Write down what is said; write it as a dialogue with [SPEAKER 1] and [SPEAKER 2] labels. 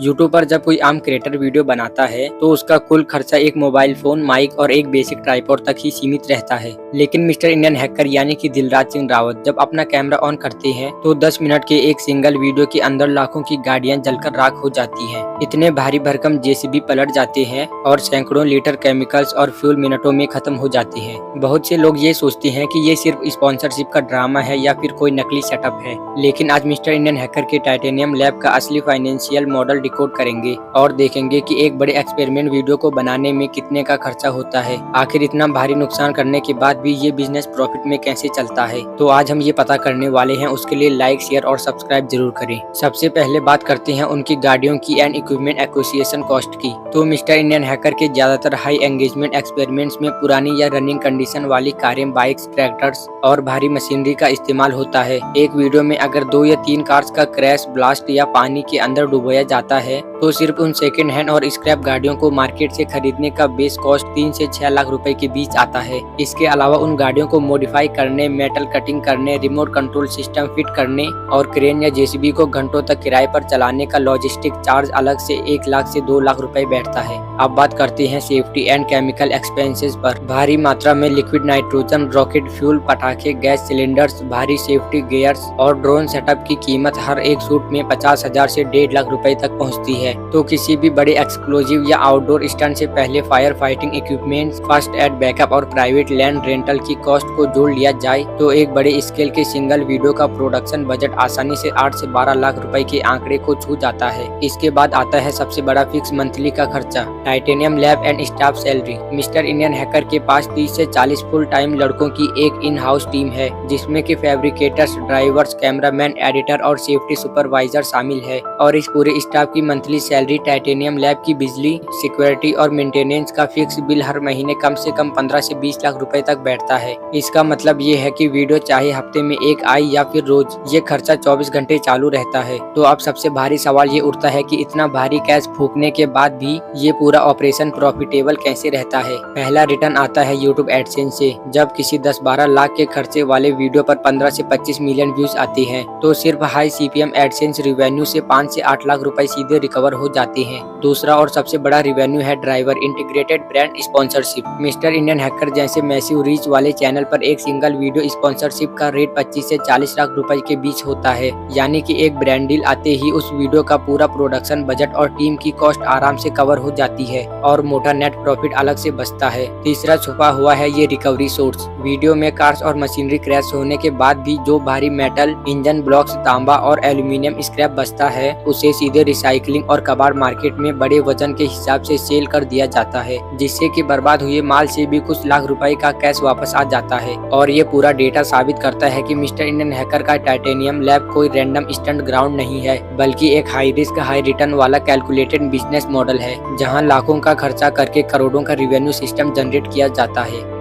[SPEAKER 1] YouTube पर जब कोई आम क्रिएटर वीडियो बनाता है तो उसका कुल खर्चा एक मोबाइल फोन, माइक और एक बेसिक ट्राइपॉड तक ही सीमित रहता है। लेकिन मिस्टर इंडियन हैकर यानी कि दिलराज सिंह रावत जब अपना कैमरा ऑन करते हैं तो 10 मिनट के एक सिंगल वीडियो के अंदर लाखों की गाड़ियां जलकर राख हो जाती हैं। इतने भारी भरकम जेसीबी पलट जाते हैं और सैकड़ों लीटर केमिकल्स और फ्यूल मिनटों में खत्म हो जाती है। बहुत से लोग ये सोचते हैं कि ये सिर्फ स्पॉन्सरशिप का ड्रामा है या फिर कोई नकली सेटअप है, लेकिन आज मिस्टर इंडियन हैकर के टाइटेनियम लैब का असली फाइनेंशियल मॉडल डिकोड करेंगे और देखेंगे कि एक बड़े एक्सपेरिमेंट वीडियो को बनाने में कितने का खर्चा होता है। आखिर इतना भारी नुकसान करने के बाद भी ये बिजनेस प्रॉफिट में कैसे चलता है, तो आज हम ये पता करने वाले हैं। उसके लिए लाइक, शेयर और सब्सक्राइब जरूर करें। सबसे पहले बात करते हैं उनकी गाड़ियों की एंड इक्विपमेंट एक्विजिशन कॉस्ट की। तो मिस्टर इंडियन हैकर के ज्यादातर हाई एंगेजमेंट एक्सपेरिमेंट्स में पुरानी या रनिंग कंडीशन वाली कारें, बाइक्स, ट्रैक्टर्स और भारी मशीनरी का इस्तेमाल होता है। एक वीडियो में अगर 2 या 3 कार्स का क्रैश, ब्लास्ट या पानी के अंदर डुबोया जाता है तो सिर्फ उन सेकेंड हैंड और स्क्रैप गाड़ियों को मार्केट से खरीदने का बेस कॉस्ट 3 से 6 लाख रुपए के बीच आता है। इसके अलावा उन गाड़ियों को मॉडिफाई करने, मेटल कटिंग करने, रिमोट कंट्रोल सिस्टम फिट करने और क्रेन या जेसीबी को घंटों तक किराए पर चलाने का लॉजिस्टिक चार्ज अलग से 1 लाख से 2 लाख रुपए बैठता है। अब बात करते हैं सेफ्टी एंड केमिकल एक्सपेंसेस पर। भारी मात्रा में लिक्विड नाइट्रोजन, रॉकेट फ्यूल, पटाखे, गैस सिलेंडर्स, भारी सेफ्टी गियर्स और ड्रोन सेटअप की कीमत हर एक शूट में 50,000 से 1.5 लाख रुपए तक पहुंचती है। तो किसी भी बड़े एक्सप्लोजिव या आउटडोर स्टंट से पहले fire fighting equipments, first aid backup और प्राइवेट लैंड रेंटल की कॉस्ट को जोड़ लिया जाए तो एक बड़े स्केल के सिंगल वीडियो का प्रोडक्शन बजट आसानी से 8 से 12 लाख रुपए के आंकड़े को छू जाता है। इसके बाद आता है सबसे बड़ा फिक्स मंथली का खर्चा, titanium lab and staff salary. Mister Indian hacker के पास 30 से 40 फुल टाइम लड़कों की एक इन हाउस टीम है, जिसमें कि फैब्रिकेटर्स, ड्राइवर्स, कैमरामैन, एडिटर और सेफ्टी सुपरवाइजर शामिल है। और इस पूरे स्टाफ की मंथली सैलरी टाइटेनियम लैब की बिजली, सिक्योरिटी और मेंटेनेंस का फिक्स बिल हर महीने कम से कम 15 से 20 लाख रुपए तक बैठता है। इसका मतलब ये है कि वीडियो चाहे हफ्ते में एक आए या फिर रोज, ये खर्चा 24 घंटे चालू रहता है। तो अब सबसे भारी सवाल ये उठता है कि इतना भारी कैश फूकने के बाद भी ये पूरा ऑपरेशन प्रॉफिटेबल कैसे रहता है। पहला रिटर्न आता है यूट्यूब एडसेंस से। जब किसी 10-12 लाख के खर्चे वाले वीडियो पर 15 से 25 मिलियन व्यूज आते हैं तो सिर्फ हाई सीपीएम एडसेंस रिवेन्यू से 5 से 8 लाख रुपए सीधे रिकवर हो जाते हैं। दूसरा और सबसे बड़ा रिवेन्यू है driver integrated brand sponsorship. Mister Indian hacker जैसे मैसिव रीच वाले चैनल पर एक सिंगल वीडियो स्पॉन्सरशिप का रेट 25 से 40 लाख रुपए के बीच होता है। यानी कि एक ब्रांड डील आते ही उस वीडियो का पूरा प्रोडक्शन बजट और टीम की कॉस्ट आराम से कवर हो जाती है और मोटा नेट प्रॉफिट अलग से बचता है। तीसरा छुपा हुआ है ये रिकवरी सोर्स। वीडियो में कार्स और मशीनरी क्रैश होने के बाद भी जो भारी मेटल, इंजन ब्लॉक्स, तांबा और एल्यूमिनियम स्क्रैप बचता है उसे सीधे रिसाइकलिंग और कबाड़ मार्केट में बड़े वजन के हिसाब से सेल कर दिया जाता है, जिससे कि बर्बाद हुए माल से भी कुछ लाख रुपए का कैश वापस आ जाता है। और ये पूरा डेटा साबित करता है कि मिस्टर इंडियन हैकर का टाइटेनियम लैब कोई रैंडम स्टंट ग्राउंड नहीं है, बल्कि एक हाई रिस्क हाई रिटर्न वाला कैलकुलेटेड बिजनेस मॉडल है, जहां लाखों का खर्चा करके करोड़ों का रिवेन्यू सिस्टम जनरेट किया जाता है।